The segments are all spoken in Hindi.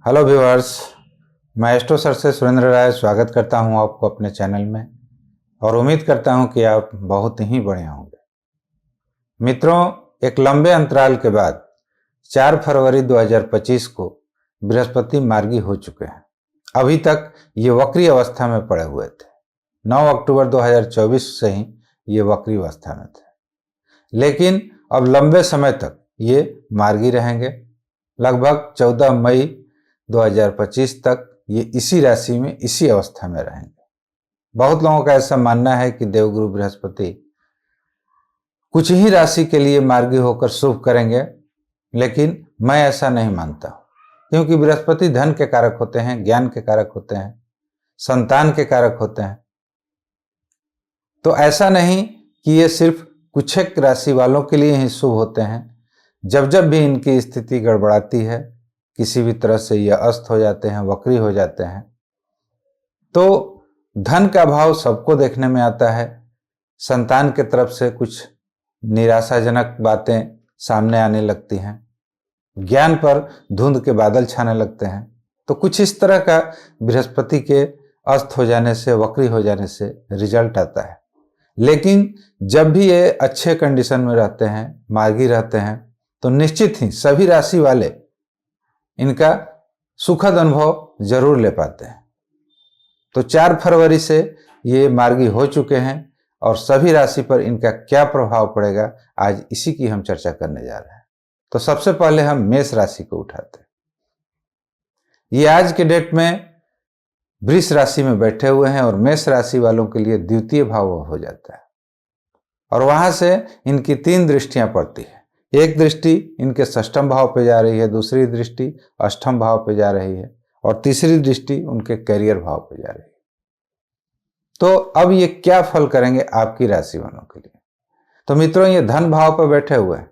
हेलो व्यूअर्स, मैं एस्ट्रो सर से सुरेंद्र राय स्वागत करता हूं आपको अपने चैनल में और उम्मीद करता हूं कि आप बहुत ही बढ़िया होंगे। मित्रों, एक लंबे अंतराल के बाद 4 फरवरी 2025 को बृहस्पति मार्गी हो चुके हैं। अभी तक ये वक्री अवस्था में पड़े हुए थे। 9 अक्टूबर 2024 से ही ये वक्री अवस्था में थे, लेकिन अब लंबे समय तक ये मार्गी रहेंगे। लगभग 14 मई 2025 तक ये इसी राशि में, इसी अवस्था में रहेंगे। बहुत लोगों का ऐसा मानना है कि देवगुरु बृहस्पति कुछ ही राशि के लिए मार्गी होकर शुभ करेंगे, लेकिन मैं ऐसा नहीं मानता, क्योंकि बृहस्पति धन के कारक होते हैं, ज्ञान के कारक होते हैं, संतान के कारक होते हैं। तो ऐसा नहीं कि ये सिर्फ कुछ एक राशि वालों के लिए ही शुभ होते हैं। जब जब भी इनकी स्थिति गड़बड़ाती है, किसी भी तरह से ये अस्त हो जाते हैं, वक्री हो जाते हैं, तो धन का भाव सबको देखने में आता है। संतान के तरफ से कुछ निराशाजनक बातें सामने आने लगती हैं, ज्ञान पर धुंध के बादल छाने लगते हैं। तो कुछ इस तरह का बृहस्पति के अस्त हो जाने से, वक्री हो जाने से रिजल्ट आता है। लेकिन जब भी ये अच्छे कंडीशन में रहते हैं, मार्गी रहते हैं, तो निश्चित ही सभी राशि वाले इनका सुखद अनुभव जरूर ले पाते हैं। तो 4 फरवरी से ये मार्गी हो चुके हैं और सभी राशि पर इनका क्या प्रभाव पड़ेगा, आज इसी की हम चर्चा करने जा रहे हैं। तो सबसे पहले हम मेष राशि को उठाते हैं। ये आज के डेट में वृष राशि में बैठे हुए हैं और मेष राशि वालों के लिए द्वितीय भाव हो जाता है और वहां से इनकी 3 दृष्टियां पड़ती है। एक दृष्टि इनके षष्ठम भाव पे जा रही है, दूसरी दृष्टि अष्टम भाव पे जा रही है और तीसरी दृष्टि उनके करियर भाव पे जा रही है। तो अब ये क्या फल करेंगे आपकी राशि वालों के लिए? तो मित्रों, ये धन भाव पर बैठे हुए हैं।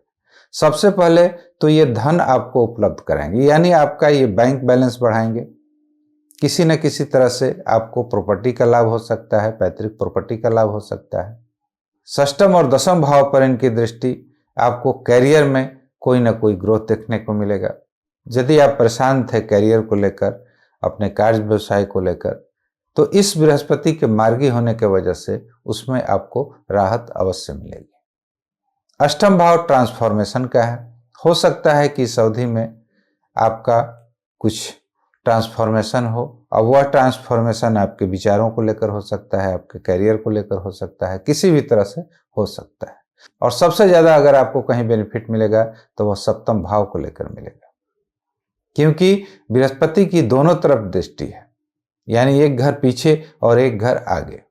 सबसे पहले तो ये धन आपको उपलब्ध कराएंगे, यानी आपका ये बैंक बैलेंस बढ़ाएंगे। किसी न किसी तरह से आपको प्रॉपर्टी का लाभ हो सकता है, पैतृक प्रॉपर्टी का लाभ हो सकता है। षष्ठम और दशम भाव पर इनकी दृष्टि आपको कैरियर में कोई ना कोई ग्रोथ देखने को मिलेगा। यदि आप परेशान थे कैरियर को लेकर, अपने कार्य व्यवसाय को लेकर, तो इस बृहस्पति के मार्गी होने की वजह से उसमें आपको राहत अवश्य मिलेगी। अष्टम भाव ट्रांसफॉर्मेशन का है। हो सकता है कि इस अवधि में आपका कुछ ट्रांसफॉर्मेशन हो। अब वह ट्रांसफॉर्मेशन आपके विचारों को लेकर हो सकता है, आपके कैरियर को लेकर हो सकता है, किसी भी तरह से हो सकता है। और सबसे ज्यादा अगर आपको कहीं बेनिफिट मिलेगा तो वह सप्तम भाव को लेकर मिलेगा, क्योंकि बृहस्पति की दोनों तरफ दृष्टि है, यानी एक घर पीछे और एक घर आगे।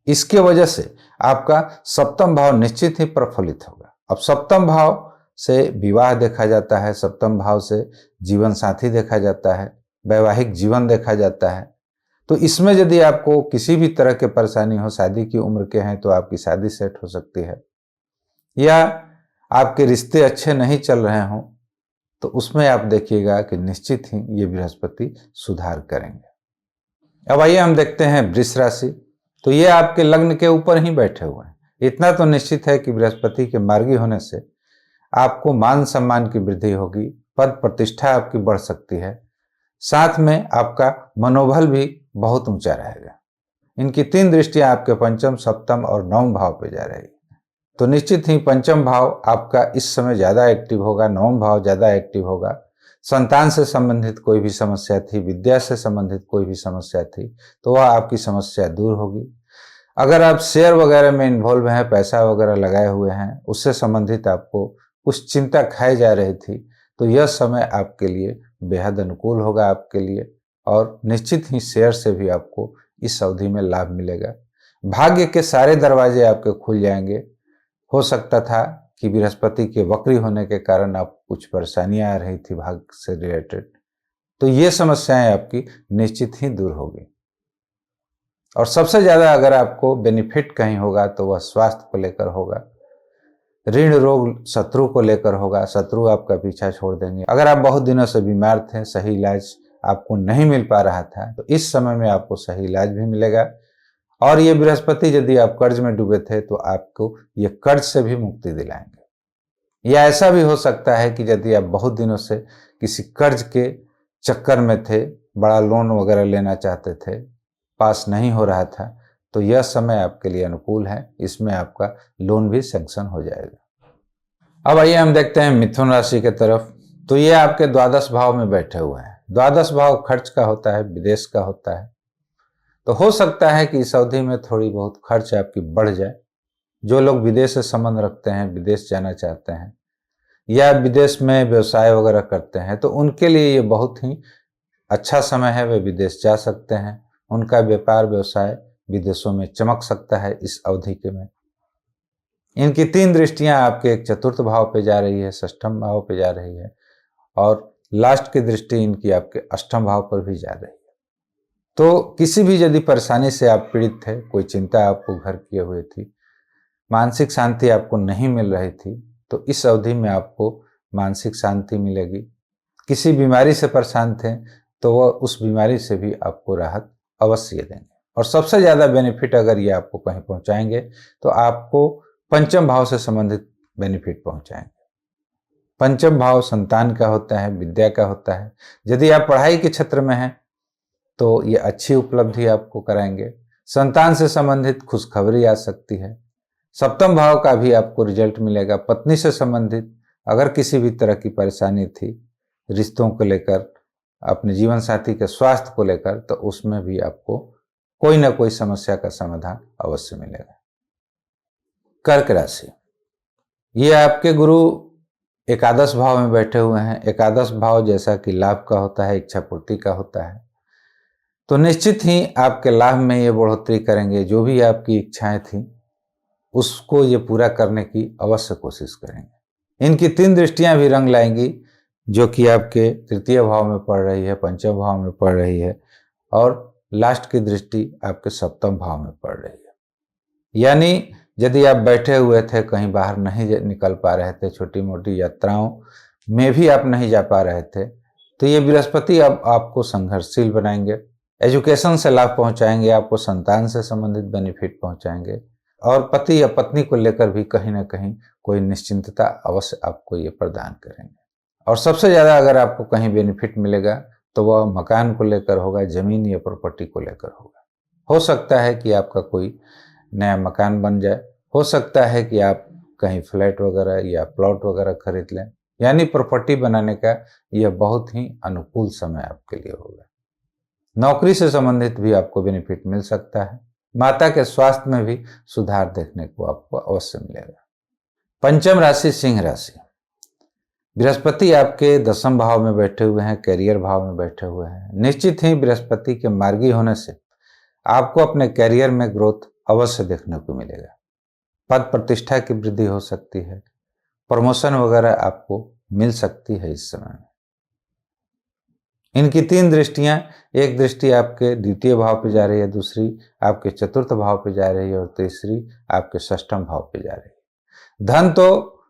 इसके वजह से आपका सप्तम भाव निश्चित ही प्रफुल्लित होगा। अब सप्तम भाव से विवाह देखा जाता है, सप्तम भाव से जीवन साथी देखा जाता है, वैवाहिक जीवन देखा जाता है। तो इसमें यदि आपको किसी भी तरह की परेशानी हो, शादी की उम्र के हैं तो आपकी शादी सेट हो सकती है, या आपके रिश्ते अच्छे नहीं चल रहे हों तो उसमें आप देखिएगा कि निश्चित ही ये बृहस्पति सुधार करेंगे। अब आइए हम देखते हैं वृष राशि। तो ये आपके लग्न के ऊपर ही बैठे हुए हैं। इतना तो निश्चित है कि बृहस्पति के मार्गी होने से आपको मान सम्मान की वृद्धि होगी, पद प्रतिष्ठा आपकी बढ़ सकती है, साथ में आपका मनोबल भी बहुत ऊंचा रहेगा। इनकी 3 दृष्टियां आपके पंचम, सप्तम और नवम भाव पे जा रही है। तो निश्चित ही पंचम भाव आपका इस समय ज्यादा एक्टिव होगा, नवम भाव ज्यादा एक्टिव होगा। संतान से संबंधित कोई भी समस्या थी, विद्या से संबंधित कोई भी समस्या थी, तो वह आपकी समस्या दूर होगी। अगर आप शेयर वगैरह में इन्वॉल्व हैं, पैसा वगैरह लगाए हुए हैं, उससे संबंधित आपको कुछ चिंता खाई जा रही थी, तो यह समय आपके लिए बेहद अनुकूल होगा आपके लिए, और निश्चित ही शेयर से भी आपको इस अवधि में लाभ मिलेगा। भाग्य के सारे दरवाजे आपके खुल जाएंगे। हो सकता था कि बृहस्पति के वक्री होने के कारण आप कुछ परेशानियां आ रही थी भाग्य से रिलेटेड, तो ये समस्याएं आपकी निश्चित ही दूर होगी। और सबसे ज्यादा अगर आपको बेनिफिट कहीं होगा तो वह स्वास्थ्य को लेकर होगा, ऋण रोग शत्रु को लेकर होगा। शत्रु आपका पीछा छोड़ देंगे। अगर आप बहुत दिनों से बीमार थे, सही इलाज आपको नहीं मिल पा रहा था, तो इस समय में आपको सही इलाज भी मिलेगा। और ये बृहस्पति, यदि आप कर्ज में डूबे थे तो आपको ये कर्ज से भी मुक्ति दिलाएंगे। या ऐसा भी हो सकता है कि यदि आप बहुत दिनों से किसी कर्ज के चक्कर में थे, बड़ा लोन वगैरह लेना चाहते थे, पास नहीं हो रहा था, तो यह समय आपके लिए अनुकूल है, इसमें आपका लोन भी सैंक्शन हो जाएगा। अब आइए हम देखते हैं मिथुन राशि की तरफ। तो ये आपके द्वादश भाव में बैठे हुए हैं। द्वादश भाव खर्च का होता है, विदेश का होता है। तो हो सकता है कि इस अवधि में थोड़ी बहुत खर्च आपकी बढ़ जाए। जो लोग विदेश से संबंध रखते हैं, विदेश जाना चाहते हैं या विदेश में व्यवसाय वगैरह करते हैं, तो उनके लिए ये बहुत ही अच्छा समय है, वे विदेश जा सकते हैं। उनका व्यापार व्यवसाय विदेशों में चमक सकता है इस अवधि के में। इनकी 3 दृष्टियां आपके एक चतुर्थ भाव पे जा रही है, षष्ठम भाव पे जा रही है, और लास्ट की दृष्टि इनकी आपके अष्टम भाव पर भी जा रही है। तो किसी भी यदि परेशानी से आप पीड़ित थे, कोई चिंता आपको घर किए हुए थी, मानसिक शांति आपको नहीं मिल रही थी, तो इस अवधि में आपको मानसिक शांति मिलेगी। किसी बीमारी से परेशान थे तो वह उस बीमारी से भी आपको राहत अवश्य देंगे। और सबसे ज़्यादा बेनिफिट अगर ये आपको कहीं पहुंचाएंगे तो आपको पंचम भाव से संबंधित बेनिफिट पहुंचाएंगे। पंचम भाव संतान का होता है, विद्या का होता है। यदि आप पढ़ाई के क्षेत्र में हैं तो ये अच्छी उपलब्धि आपको कराएंगे। संतान से संबंधित खुशखबरी आ सकती है। सप्तम भाव का भी आपको रिजल्ट मिलेगा। पत्नी से संबंधित अगर किसी भी तरह की परेशानी थी, रिश्तों को लेकर, अपने जीवन साथी के स्वास्थ्य को लेकर, तो उसमें भी आपको कोई ना कोई समस्या का समाधान अवश्य मिलेगा। कर्क राशि, ये आपके गुरु एकादश भाव में बैठे हुए हैं। एकादश भाव जैसा कि लाभ का होता है, इच्छा पूर्ति का होता है, तो निश्चित ही आपके लाभ में ये बढ़ोतरी करेंगे। जो भी आपकी इच्छाएं थी उसको ये पूरा करने की अवश्य कोशिश करेंगे। इनकी 3 दृष्टियां भी रंग लाएंगी, जो कि आपके तृतीय भाव में पड़ रही है, पंचम भाव में पड़ रही है, और लास्ट की दृष्टि आपके सप्तम भाव में पड़ रही है। यानी यदि आप बैठे हुए थे, कहीं बाहर नहीं निकल पा रहे थे, छोटी मोटी यात्राओं में भी आप नहीं जा पा रहे थे, तो ये बृहस्पति अब आपको संघर्षशील बनाएंगे, एजुकेशन से लाभ पहुंचाएंगे, आपको संतान से संबंधित बेनिफिट पहुंचाएंगे, और पति या पत्नी को लेकर भी कहीं ना कहीं कोई निश्चिंतता अवश्य आपको ये प्रदान करेंगे। और सबसे ज़्यादा अगर आपको कहीं बेनिफिट मिलेगा तो वह मकान को लेकर होगा, जमीन या प्रॉपर्टी को लेकर होगा। हो सकता है कि आपका कोई नया मकान बन जाए, हो सकता है कि आप कहीं फ्लैट वगैरह या प्लॉट वगैरह खरीद लें। यानी प्रॉपर्टी बनाने का यह बहुत ही अनुकूल समय आपके लिए होगा। नौकरी से संबंधित भी आपको बेनिफिट मिल सकता है। माता के स्वास्थ्य में भी सुधार देखने को आपको अवश्य मिलेगा। पंचम राशि सिंह राशि, बृहस्पति आपके दसम भाव में बैठे हुए हैं, कैरियर भाव में बैठे हुए हैं। निश्चित ही बृहस्पति के मार्गी होने से आपको अपने कैरियर में ग्रोथ अवश्य देखने को मिलेगा। पद प्रतिष्ठा की वृद्धि हो सकती है, प्रमोशन वगैरह आपको मिल सकती है इस समय में। इनकी 3 दृष्टियां, एक दृष्टि आपके द्वितीय भाव पे जा रही है, दूसरी आपके चतुर्थ भाव पे जा रही है, और तीसरी आपके षष्ठम भाव पे जा रही है।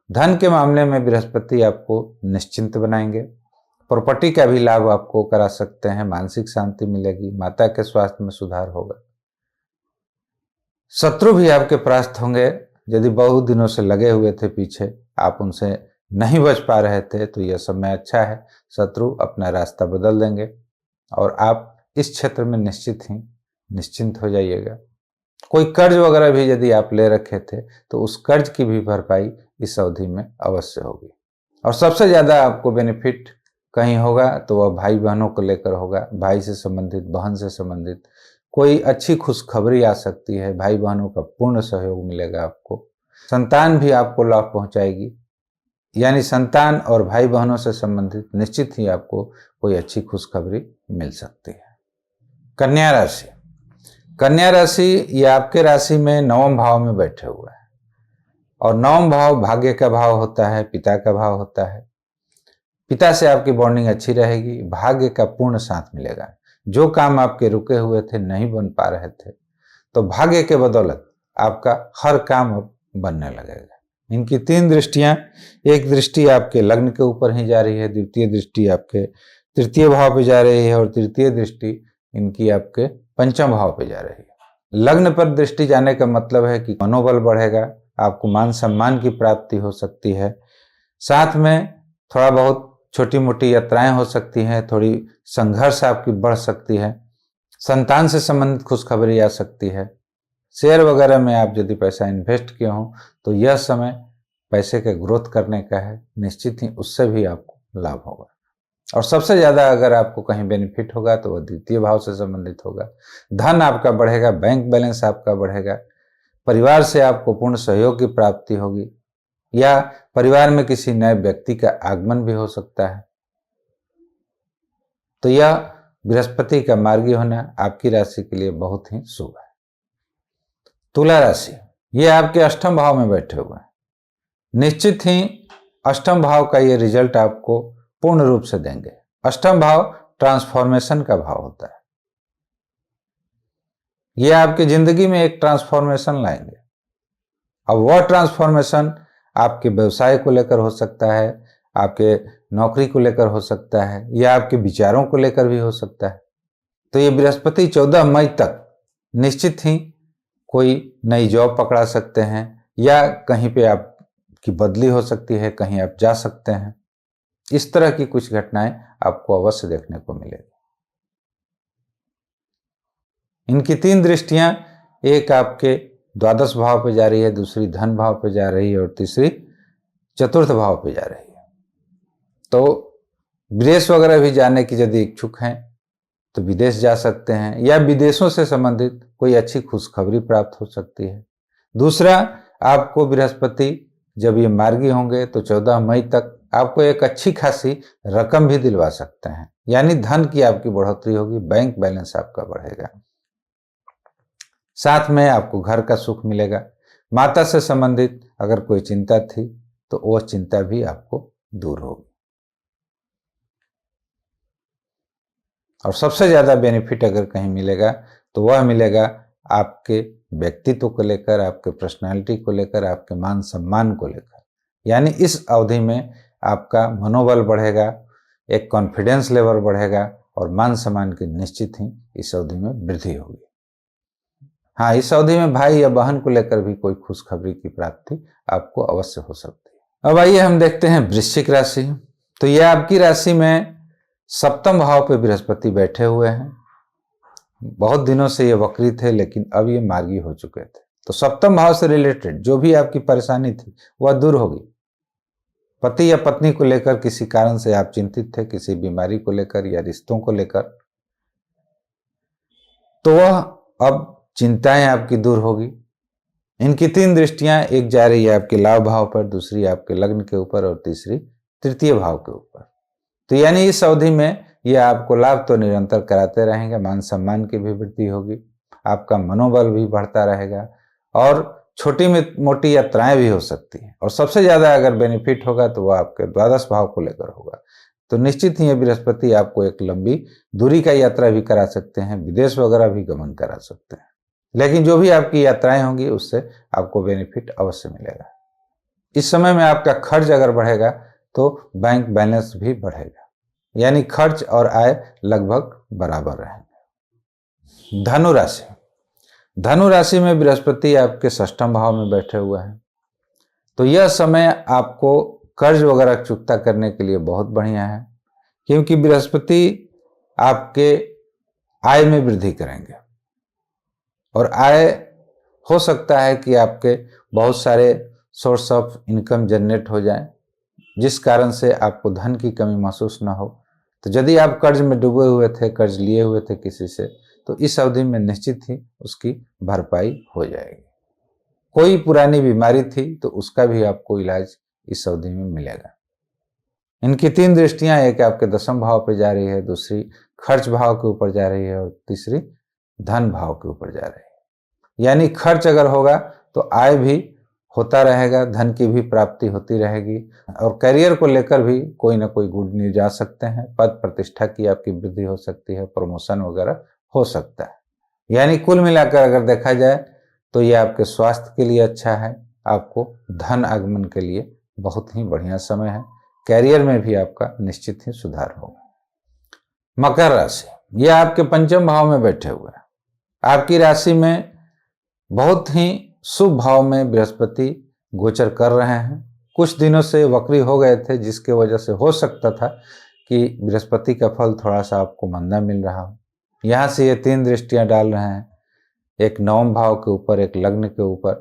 धन के मामले में बृहस्पति आपको निश्चिंत बनाएंगे। प्रॉपर्टी का भी लाभ आपको करा सकते हैं, मानसिक शांति मिलेगी, माता के स्वास्थ्य में सुधार होगा। शत्रु भी आपके परास्त होंगे। यदि बहुत दिनों से लगे हुए थे पीछे, आप उनसे नहीं बच पा रहे थे, तो यह समय अच्छा है। शत्रु अपना रास्ता बदल देंगे और आप इस क्षेत्र में निश्चिंत हो जाइएगा। कोई कर्ज वगैरह भी यदि आप ले रखे थे तो उस कर्ज की भी भरपाई इस अवधि में अवश्य होगी। और सबसे ज़्यादा आपको बेनिफिट कहीं होगा तो वह भाई बहनों को लेकर होगा। भाई से संबंधित, बहन से संबंधित कोई अच्छी खुशखबरी आ सकती है। भाई बहनों का पूर्ण सहयोग मिलेगा आपको। संतान भी आपको लाभ पहुंचाएगी, यानी संतान और भाई बहनों से संबंधित निश्चित ही आपको कोई अच्छी खुशखबरी मिल सकती है। कन्या राशि, कन्या राशि ये आपके राशि में नवम भाव में बैठे हुए हैं, और नवम भाव भाग्य का भाव होता है, पिता का भाव होता है। पिता से आपकी बॉन्डिंग अच्छी रहेगी, भाग्य का पूर्ण साथ मिलेगा। जो काम आपके रुके हुए थे, नहीं बन पा रहे थे, तो भाग्य के बदौलत आपका हर काम अब बनने लगेगा। इनकी 3 दृष्टियां, एक दृष्टि आपके लग्न के ऊपर ही जा रही है, द्वितीय दृष्टि आपके तृतीय भाव पे जा रही है, और तृतीय दृष्टि इनकी आपके पंचम भाव पे जा रही है। लग्न पर दृष्टि जाने का मतलब है कि मनोबल बढ़ेगा, आपको मान सम्मान की प्राप्ति हो सकती है, साथ में थोड़ा बहुत छोटी मोटी यात्राएं हो सकती हैं, थोड़ी संघर्ष आपकी बढ़ सकती है, संतान से संबंधित खुशखबरी आ सकती है। शेयर वगैरह में आप यदि पैसा इन्वेस्ट किए हों तो यह समय पैसे के ग्रोथ करने का है, निश्चित ही उससे भी आपको लाभ होगा। और सबसे ज़्यादा अगर आपको कहीं बेनिफिट होगा तो वह द्वितीय भाव से संबंधित होगा। धन आपका बढ़ेगा, बैंक बैलेंस आपका बढ़ेगा, परिवार से आपको पूर्ण सहयोग की प्राप्ति होगी, या परिवार में किसी नए व्यक्ति का आगमन भी हो सकता है। तो यह बृहस्पति का मार्गी होना आपकी राशि के लिए बहुत ही शुभ है। तुला राशि, ये आपके अष्टम भाव में बैठे हुए हैं। निश्चित ही अष्टम भाव का ये रिजल्ट आपको पूर्ण रूप से देंगे। अष्टम भाव ट्रांसफॉर्मेशन का भाव होता है। ये आपकी जिंदगी में एक ट्रांसफॉर्मेशन लाएंगे। अब वह ट्रांसफॉर्मेशन आपके व्यवसाय को लेकर हो सकता है, आपके नौकरी को लेकर हो सकता है, या आपके विचारों को लेकर भी हो सकता है। तो ये बृहस्पति 14 मई तक निश्चित ही कोई नई जॉब पकड़ा सकते हैं, या कहीं पे आपकी बदली हो सकती है, कहीं आप जा सकते हैं। इस तरह की कुछ घटनाएं आपको अवश्य देखने को मिलेगी। इनकी 3 दृष्टियां, एक आपके द्वादश भाव पे जा रही है, दूसरी धन भाव पे जा रही है, और तीसरी चतुर्थ भाव पे जा रही है। तो विदेश वगैरह भी जाने की यदि इच्छुक हैं तो विदेश जा सकते हैं, या विदेशों से संबंधित कोई अच्छी खुशखबरी प्राप्त हो सकती है। दूसरा, आपको बृहस्पति जब ये मार्गी होंगे तो 14 मई तक आपको एक अच्छी खासी रकम भी दिलवा सकते हैं, यानी धन की आपकी बढ़ोतरी होगी, बैंक बैलेंस आपका बढ़ेगा। साथ में आपको घर का सुख मिलेगा। माता से संबंधित अगर कोई चिंता थी तो वह चिंता भी आपको दूर होगी। और सबसे ज़्यादा बेनिफिट अगर कहीं मिलेगा तो वह मिलेगा आपके व्यक्तित्व को लेकर, आपके पर्सनालिटी को लेकर, आपके मान सम्मान को लेकर। यानी इस अवधि में आपका मनोबल बढ़ेगा, एक कॉन्फिडेंस लेवल बढ़ेगा, और मान सम्मान की निश्चित ही इस अवधि में वृद्धि होगी। हाँ, इस अवधि में भाई या बहन को लेकर भी कोई खुशखबरी की प्राप्ति आपको अवश्य हो सकती है। अब आइए हम देखते हैं वृश्चिक राशि। तो यह आपकी राशि में सप्तम भाव पे बृहस्पति बैठे हुए हैं। बहुत दिनों से ये वक्री थे, लेकिन अब ये मार्गी हो चुके थे। तो सप्तम भाव से रिलेटेड जो भी आपकी परेशानी थी वह दूर होगी। पति या पत्नी को लेकर किसी कारण से आप चिंतित थे, किसी बीमारी को लेकर या रिश्तों को लेकर, तो वह अब चिंताएं आपकी दूर होगी। इनकी 3 दृष्टियां, एक जा रही है आपके लाभ भाव पर, दूसरी आपके लग्न के ऊपर, और तीसरी तृतीय भाव के ऊपर। तो यानी इस अवधि में ये आपको लाभ तो निरंतर कराते रहेंगे, मान सम्मान की भी वृद्धि होगी, आपका मनोबल भी बढ़ता रहेगा, और छोटी मोटी यात्राएं भी हो सकती हैं। और सबसे ज़्यादा अगर बेनिफिट होगा तो वह आपके द्वादश भाव को लेकर होगा। तो निश्चित ही ये बृहस्पति आपको एक लंबी दूरी का यात्रा भी करा सकते हैं, विदेश वगैरह भी गमन करा सकते हैं। लेकिन जो भी आपकी यात्राएं होंगी उससे आपको बेनिफिट अवश्य मिलेगा। इस समय में आपका खर्च अगर बढ़ेगा तो बैंक बैलेंस भी बढ़ेगा, यानी खर्च और आय लगभग बराबर रहेंगे। धनु राशि, धनु राशि में बृहस्पति आपके षष्ठम भाव में बैठे हुए हैं। तो यह समय आपको कर्ज वगैरह चुकता करने के लिए बहुत बढ़िया है, क्योंकि बृहस्पति आपके आय में वृद्धि करेंगे, और आय हो सकता है कि आपके बहुत सारे सोर्स ऑफ इनकम जनरेट हो जाए, जिस कारण से आपको धन की कमी महसूस ना हो। तो यदि आप कर्ज में डूबे हुए थे, कर्ज लिए हुए थे किसी से, तो इस अवधि में निश्चित ही उसकी भरपाई हो जाएगी। कोई पुरानी बीमारी थी तो उसका भी आपको इलाज इस अवधि में मिलेगा। इनकी 3 दृष्टियां, एक आपके दशम भाव पे जा रही है, दूसरी खर्च भाव के ऊपर जा रही है, और तीसरी धन भाव के ऊपर जा रही है। यानी खर्च अगर होगा तो आय भी होता रहेगा, धन की भी प्राप्ति होती रहेगी, और करियर को लेकर भी कोई ना कोई गुड न्यूज आ सकते हैं। पद प्रतिष्ठा की आपकी वृद्धि हो सकती है, प्रमोशन वगैरह हो सकता है। यानी कुल मिलाकर अगर देखा जाए तो ये आपके स्वास्थ्य के लिए अच्छा है, आपको धन आगमन के लिए बहुत ही बढ़िया समय है। कैरियर में भी आपका निश्चित ही सुधार होगा। मकर राशि, ये आपके पंचम भाव में बैठे हुए हैं। आपकी राशि में बहुत ही शुभ भाव में बृहस्पति गोचर कर रहे हैं, कुछ दिनों से वक्री हो गए थे, जिसके वजह से हो सकता था कि बृहस्पति का फल थोड़ा सा आपको मंदा मिल रहा हो। यहाँ से ये 3 दृष्टियां डाल रहे हैं, एक नवम भाव के ऊपर, एक लग्न के ऊपर।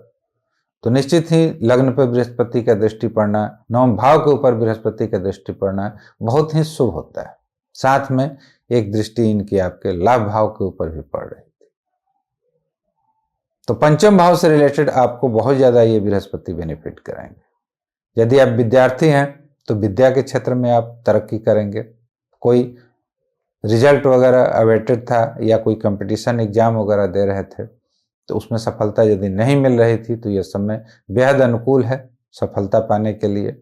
तो निश्चित ही लग्न पर बृहस्पति का दृष्टि पड़ना, नवम भाव के ऊपर बृहस्पति का दृष्टि पड़ना बहुत ही शुभ होता है। साथ में एक दृष्टि इनकी आपके लाभ भाव के ऊपर भी पड़ रही थी। तो पंचम भाव से रिलेटेड आपको बहुत ज्यादा ये बृहस्पति बेनिफिट कराएंगे। यदि आप विद्यार्थी हैं तो विद्या के क्षेत्र में आप तरक्की करेंगे। कोई रिजल्ट वगैरह अवेटेड था या कोई कंपटीशन एग्जाम वगैरह दे रहे थे तो उसमें सफलता यदि नहीं मिल रही थी तो यह समय बेहद अनुकूल है सफलता पाने के लिए।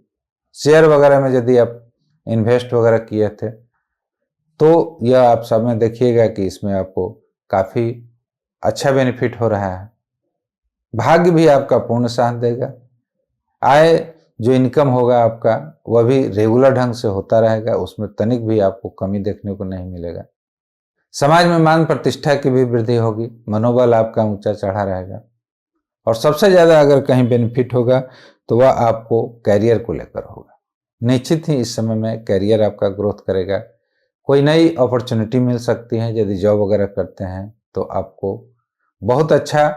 शेयर वगैरह में यदि आप इन्वेस्ट वगैरह किए थे तो यह आप समय देखिएगा कि इसमें आपको काफ़ी अच्छा बेनिफिट हो रहा है। भाग्य भी आपका पूर्ण साथ देगा। आय जो इनकम होगा आपका वह भी रेगुलर ढंग से होता रहेगा, उसमें तनिक भी आपको कमी देखने को नहीं मिलेगा। समाज में मान प्रतिष्ठा की भी वृद्धि होगी, मनोबल आपका ऊंचा चढ़ा रहेगा। और सबसे ज़्यादा अगर कहीं बेनिफिट होगा तो वह आपको कैरियर को लेकर होगा। निश्चित ही इस समय में कैरियर आपका ग्रोथ करेगा। कोई नई अपॉर्चुनिटी मिल सकती है। यदि जॉब वगैरह करते हैं तो आपको बहुत अच्छा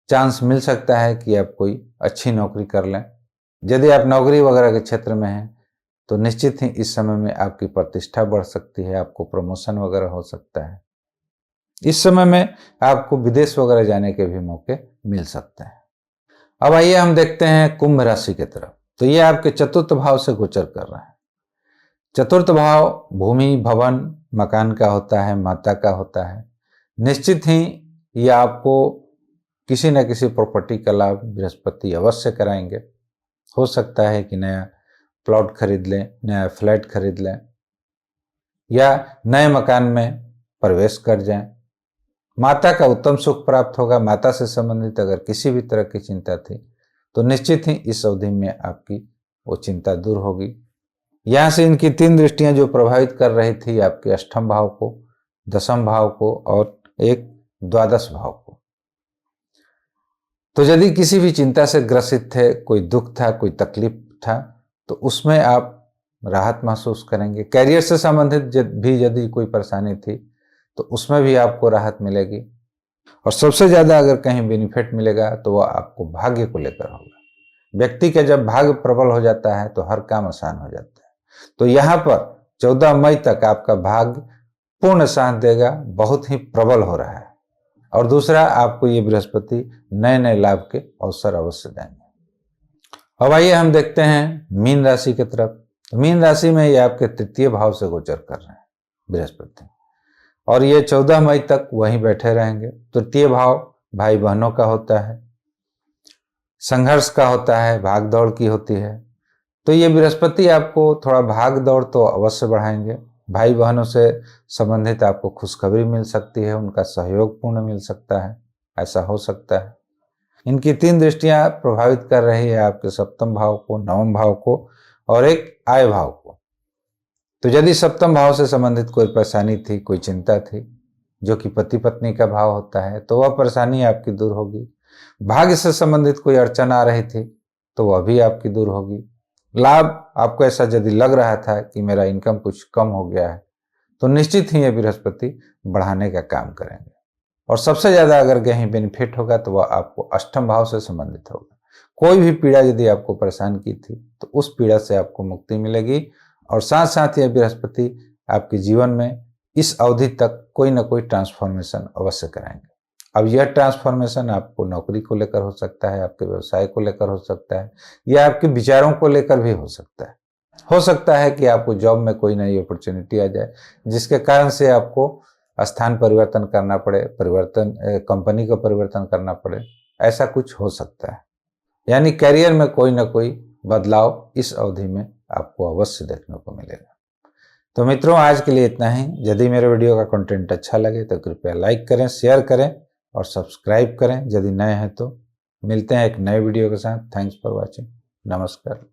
चांस मिल सकता है कि आप कोई अच्छी नौकरी कर लें। यदि आप नौकरी वगैरह के क्षेत्र में हैं तो निश्चित ही इस समय में आपकी प्रतिष्ठा बढ़ सकती है, आपको प्रमोशन वगैरह हो सकता है। इस समय में आपको विदेश वगैरह जाने के भी मौके मिल सकते हैं। अब आइए हम देखते हैं कुंभ राशि की तरफ। तो ये आपके चतुर्थ भाव से गोचर कर रहा है। चतुर्थ भाव भूमि, भवन, मकान का होता है, माता का होता है। निश्चित ही ये आपको किसी न किसी प्रॉपर्टी का लाभ बृहस्पति अवश्य कराएंगे। हो सकता है कि नया प्लॉट खरीद लें, नया फ्लैट खरीद लें या नए मकान में प्रवेश कर जाएं। माता का उत्तम सुख प्राप्त होगा। माता से संबंधित अगर किसी भी तरह की चिंता थी तो निश्चित ही इस अवधि में आपकी वो चिंता दूर होगी। यहाँ से इनकी 3 दृष्टियां जो प्रभावित कर रही थी आपके अष्टम भाव को, दशम भाव को और एक द्वादश भाव को। तो यदि किसी भी चिंता से ग्रसित थे, कोई दुख था, कोई तकलीफ था, तो उसमें आप राहत महसूस करेंगे। कैरियर से संबंधित भी यदि कोई परेशानी थी तो उसमें भी आपको राहत मिलेगी। और सबसे ज़्यादा अगर कहीं बेनिफिट मिलेगा तो वह आपको भाग्य को लेकर होगा। व्यक्ति का जब भाग्य प्रबल हो जाता है तो हर काम आसान हो जाता है। तो यहाँ पर 14 मई तक आपका भाग्य पूर्ण साथ देगा, बहुत ही प्रबल हो रहा है। और दूसरा, आपको ये बृहस्पति नए नए लाभ के अवसर अवश्य देंगे। अब आइए हम देखते हैं मीन राशि की तरफ। मीन राशि में ये आपके तृतीय भाव से गोचर कर रहे हैं बृहस्पति, और ये 14 मई तक वहीं बैठे रहेंगे। तृतीय भाव भाई बहनों का होता है, संघर्ष का होता है, भाग दौड़ की होती है। तो ये बृहस्पति आपको थोड़ा भाग दौड़ तो अवश्य बढ़ाएंगे। भाई बहनों से संबंधित आपको खुशखबरी मिल सकती है, उनका सहयोग पूर्ण मिल सकता है, ऐसा हो सकता है। इनकी 3 दृष्टियां प्रभावित कर रही है आपके सप्तम भाव को, नवम भाव को और एक आय भाव को। तो यदि सप्तम भाव से संबंधित कोई परेशानी थी, कोई चिंता थी, जो कि पति पत्नी का भाव होता है, तो वह परेशानी आपकी दूर होगी। भाग्य से संबंधित कोई अड़चन आ रही थी तो वह भी आपकी दूर होगी। लाभ आपको ऐसा यदि लग रहा था कि मेरा इनकम कुछ कम हो गया है तो निश्चित ही ये बृहस्पति बढ़ाने का काम करेंगे। और सबसे ज़्यादा अगर कहीं बेनिफिट होगा तो वह आपको अष्टम भाव से संबंधित होगा। कोई भी पीड़ा यदि आपको परेशान की थी तो उस पीड़ा से आपको मुक्ति मिलेगी। और साथ साथ यह बृहस्पति आपके जीवन में इस अवधि तक कोई ना कोई ट्रांसफॉर्मेशन अवश्य कराएंगे। अब यह ट्रांसफॉर्मेशन आपको नौकरी को लेकर हो सकता है, आपके व्यवसाय को लेकर हो सकता है, या आपके विचारों को लेकर भी हो सकता है। हो सकता है कि आपको जॉब में कोई नई अपॉर्चुनिटी आ जाए जिसके कारण से आपको स्थान परिवर्तन करना पड़े, कंपनी का परिवर्तन करना पड़े, ऐसा कुछ हो सकता है। यानी करियर में कोई ना कोई बदलाव इस अवधि में आपको अवश्य देखने को मिलेगा। तो मित्रों, आज के लिए इतना ही। यदि मेरे वीडियो का कंटेंट अच्छा लगे तो कृपया लाइक करें, शेयर करें और सब्सक्राइब करें यदि नए हैं तो। मिलते हैं एक नए वीडियो के साथ। Thanks for watching. नमस्कार।